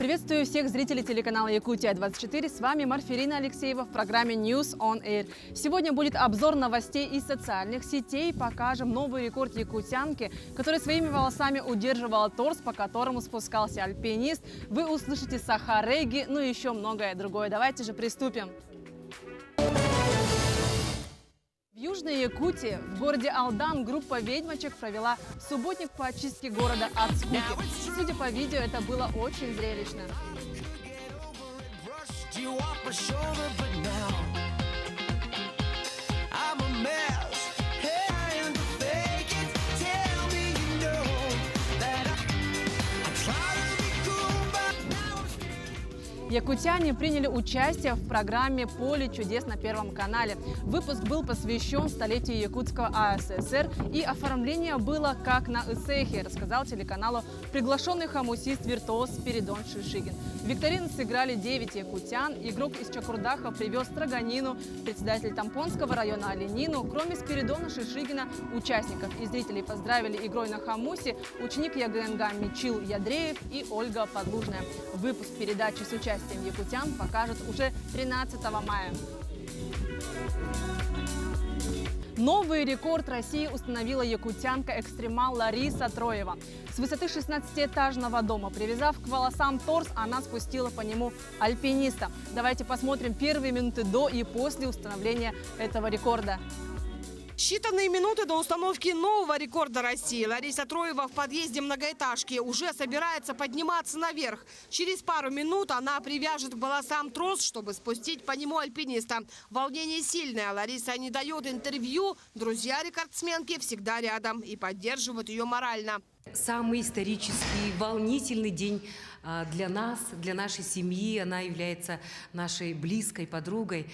Приветствую всех зрителей телеканала Якутия-24. С вами Марфирина Алексеева в программе News on Air. Сегодня будет обзор новостей из социальных сетей. Покажем новый рекорд якутянки, которая своими волосами удерживала торс, по которому спускался альпинист. Вы услышите сахареги, ну и еще многое другое. Давайте же приступим. В Южной Якутии, в городе Алдан, группа ведьмочек провела субботник по очистке города от скуки. Судя по видео, это было очень зрелищно. Якутяне приняли участие в программе «Поле чудес» на Первом канале. Выпуск был посвящен столетию Якутского АССР, и оформление было как на Исехе, рассказал телеканалу приглашенный хомусист-виртуоз Спиридон Шишигин. В викторину сыграли 9 якутян. Игрок из Чакурдаха привез строганину, председатель Тампонского района оленину. Кроме Спиридона Шишигина, участников и зрителей поздравили игрой на хомусе ученик ЯГНГ Мичил Ядреев и Ольга Подлужная. Выпуск передачи с участием якутян покажут уже 13 мая. Новый рекорд России установила якутянка-экстремал Лариса Троева. С высоты 16-этажного дома, привязав к волосам торс, она спустила по нему альпиниста. Давайте посмотрим первые минуты до и после установления этого рекорда. Считанные минуты до установки нового рекорда России. Лариса Троева в подъезде многоэтажки уже собирается подниматься наверх. Через пару минут она привяжет к волосам трос, чтобы спустить по нему альпиниста. Волнение сильное. Лариса не дает интервью. Друзья рекордсменки всегда рядом и поддерживают ее морально. Самый исторический, волнительный день для нас, для нашей семьи. Она является нашей близкой подругой.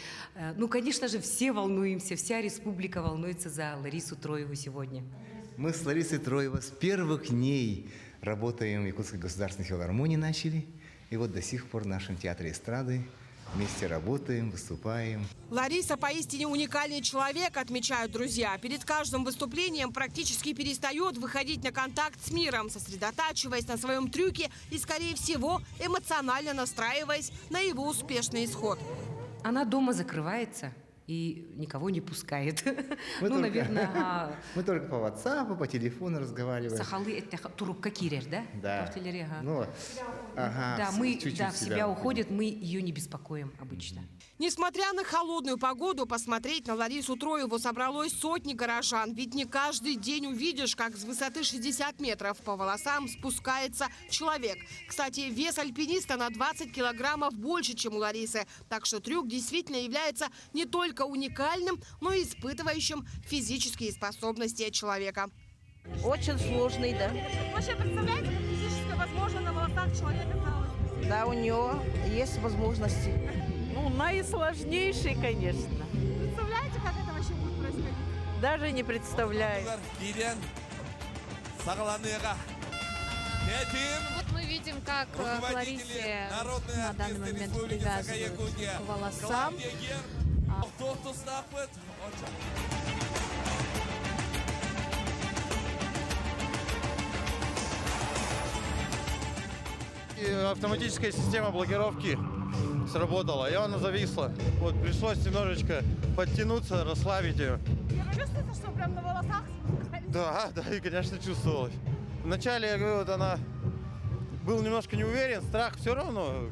Ну, конечно же, все волнуемся, вся республика волнуется за Ларису Троеву сегодня. Мы с Ларисой Троевой с первых дней работаем в Якутской государственной филармонии начали. И вот до сих пор в нашем театре эстрады вместе работаем, выступаем. Лариса поистине уникальный человек, отмечают друзья. Перед каждым выступлением практически перестает выходить на контакт с миром, сосредотачиваясь на своем трюке и, скорее всего, эмоционально настраиваясь на его успешный исход. Она дома закрывается и никого не пускает. Мы только по WhatsApp, по телефону разговариваем. Сахалы это турупка кирер, да? Да. Да, мы в себя уходит, мы ее не беспокоим обычно. Несмотря на холодную погоду, посмотреть на Ларису Троеву собралось сотни горожан. Ведь не каждый день увидишь, как с высоты 60 метров по волосам спускается человек. Кстати, вес альпиниста на 20 килограммов больше, чем у Ларисы. Так что трюк действительно является не только уникальным, но и испытывающим физические способности человека. Очень сложный, да. Вообще, представляете, как физически возможно на волосах человека? Да, у него есть возможности. Ну, наисложнейший, конечно. Представляете, как это вообще будет происходить? Даже не представляю. Вот мы видим, как к Ларисе на данный момент привязывают к волосам. Автоматическая система блокировки сработала, и она зависла. Вот пришлось немножечко подтянуться, расслабить ее. Вы чувствуете, что прям на волосах? Да, и, конечно, чувствовалось. Вначале, я говорю, вот она был немножко не уверен, страх все равно.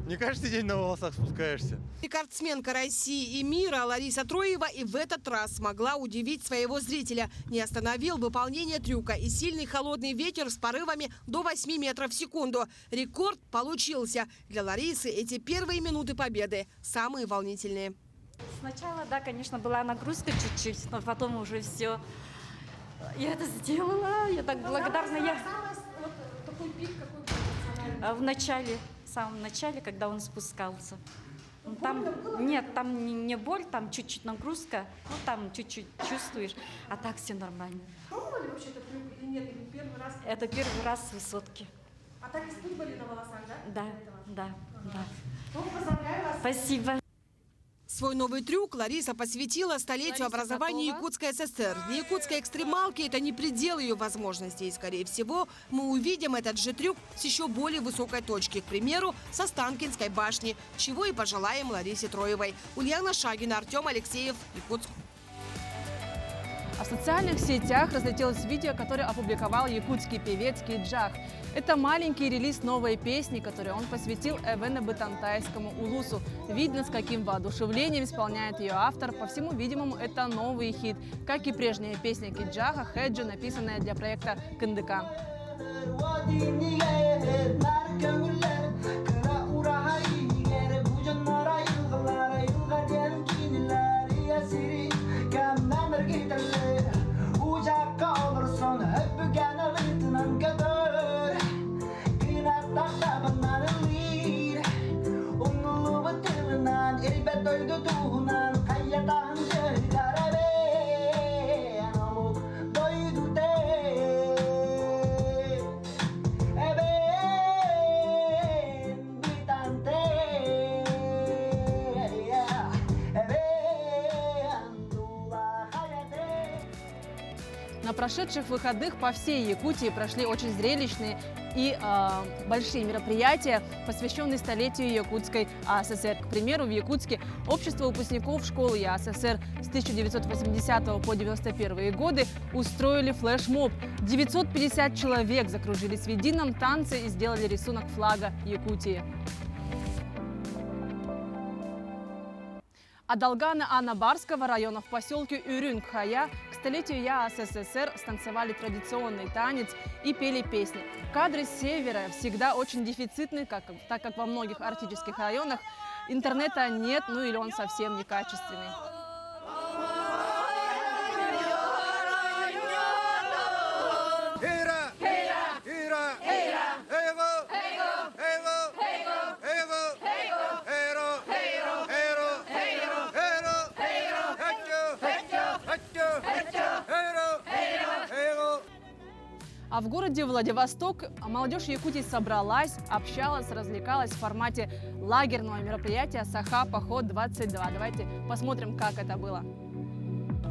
Не каждый день на волосах спускаешься. Рекордсменка России и мира Лариса Троева и в этот раз смогла удивить своего зрителя. Не остановил выполнение трюка и сильный холодный ветер с порывами до 8 метров в секунду. Рекорд получился. Для Ларисы эти первые минуты победы самые волнительные. Сначала, да, конечно, была нагрузка чуть-чуть, но потом уже все. Я это сделала, я так благодарна. Такой пик, какой В начале, в самом начале, когда он спускался. Там нет, там не боль, там чуть-чуть нагрузка, ну там чуть-чуть чувствуешь, а так все нормально. Пробовали вообще этот трюк или нет? Или первый раз? Это первый раз с высотки. А так испытывали на волосах, да? Да. Ну, поздравляю вас. Спасибо. Свой новый трюк Лариса посвятила столетию образования Якутской ССР. Для якутской экстремалки это не предел ее возможностей. Скорее всего, мы увидим этот же трюк с еще более высокой точки, к примеру, со Останкинской башни, чего и пожелаем Ларисе Троевой. Ульяна Шагина, Артем Алексеев, Якутск. А в социальных сетях разлетелось видео, которое опубликовал якутский певец Киджах. Это маленький релиз новой песни, которую он посвятил Эвенебытантайскому улусу. Видно, с каким воодушевлением исполняет ее автор. По всему видимому, это новый хит, как и прежняя песня Киджаха «Хеджи», написанная для проекта «Кындыкан». На прошедших выходных по всей Якутии прошли очень зрелищные и большие мероприятия, посвященные столетию Якутской АССР. К примеру, в Якутске общество выпускников школы ЯССР с 1980 по 1991 годы устроили флешмоб. 950 человек закружились в едином танце и сделали рисунок флага Якутии. А Долгана Анабарского района в поселке Урюн-Кхая к столетию ЯССР станцевали традиционный танец и пели песни. Кадры с севера всегда очень дефицитны, так как во многих арктических районах интернета нет, ну или он совсем некачественный. А в городе Владивосток молодежь Якутии собралась, общалась, развлекалась в формате лагерного мероприятия «Саха-поход-22». Давайте посмотрим, как это было.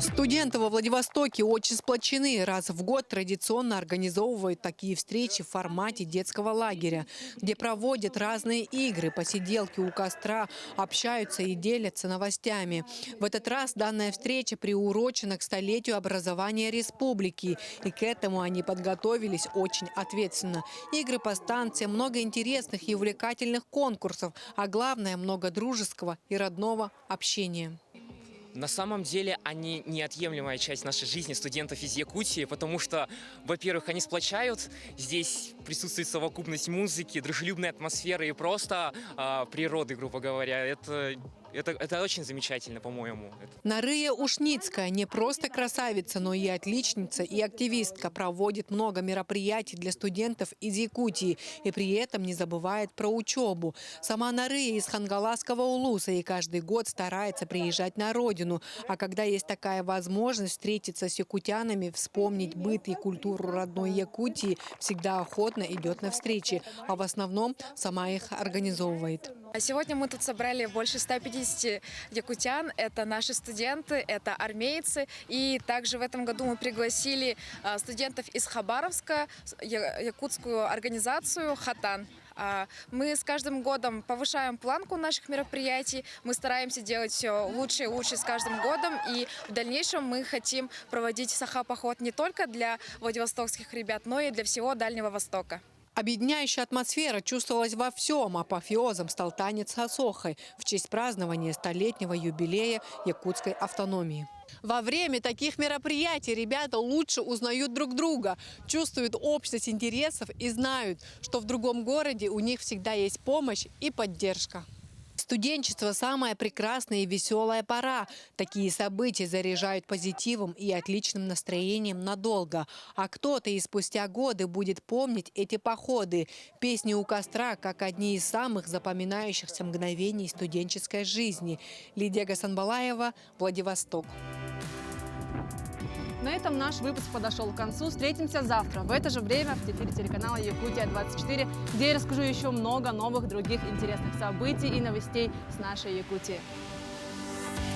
Студенты во Владивостоке очень сплочены. Раз в год традиционно организовывают такие встречи в формате детского лагеря, где проводят разные игры, посиделки у костра, общаются и делятся новостями. В этот раз данная встреча приурочена к столетию образования республики. И к этому они подготовились очень ответственно. Игры по станциям, много интересных и увлекательных конкурсов, а главное, много дружеского и родного общения. На самом деле они неотъемлемая часть нашей жизни, студентов из Якутии, потому что, во-первых, они сплочают, здесь присутствует совокупность музыки, дружелюбной атмосферы и просто природы, грубо говоря. Это очень замечательно, по-моему. Нарыя Ушницкая не просто красавица, но и отличница, и активистка. Проводит много мероприятий для студентов из Якутии и при этом не забывает про учебу. Сама Нарыя из Хангаласского улуса и каждый год старается приезжать на родину. А когда есть такая возможность встретиться с якутянами, вспомнить быт и культуру родной Якутии, всегда охотно идет на встречи, а в основном сама их организовывает. Сегодня мы тут собрали больше 150 якутян. Это наши студенты, это армейцы. И также в этом году мы пригласили студентов из Хабаровска, якутскую организацию «Хатан». Мы с каждым годом повышаем планку наших мероприятий. Мы стараемся делать все лучше и лучше с каждым годом. И в дальнейшем мы хотим проводить Саха-поход не только для владивостокских ребят, но и для всего Дальнего Востока. Объединяющая атмосфера чувствовалась во всем. Апофеозом стал танец Хасохой в честь празднования столетнего юбилея якутской автономии. Во время таких мероприятий ребята лучше узнают друг друга, чувствуют общность интересов и знают, что в другом городе у них всегда есть помощь и поддержка. Студенчество – самая прекрасная и веселая пора. Такие события заряжают позитивом и отличным настроением надолго. А кто-то и спустя годы будет помнить эти походы. Песни у костра как одни из самых запоминающихся мгновений студенческой жизни. Лидия Гасанбалаева, Владивосток. На этом наш выпуск подошел к концу. Встретимся завтра в это же время в эфире телеканала «Якутия-24», где я расскажу еще много новых других интересных событий и новостей с нашей Якутии.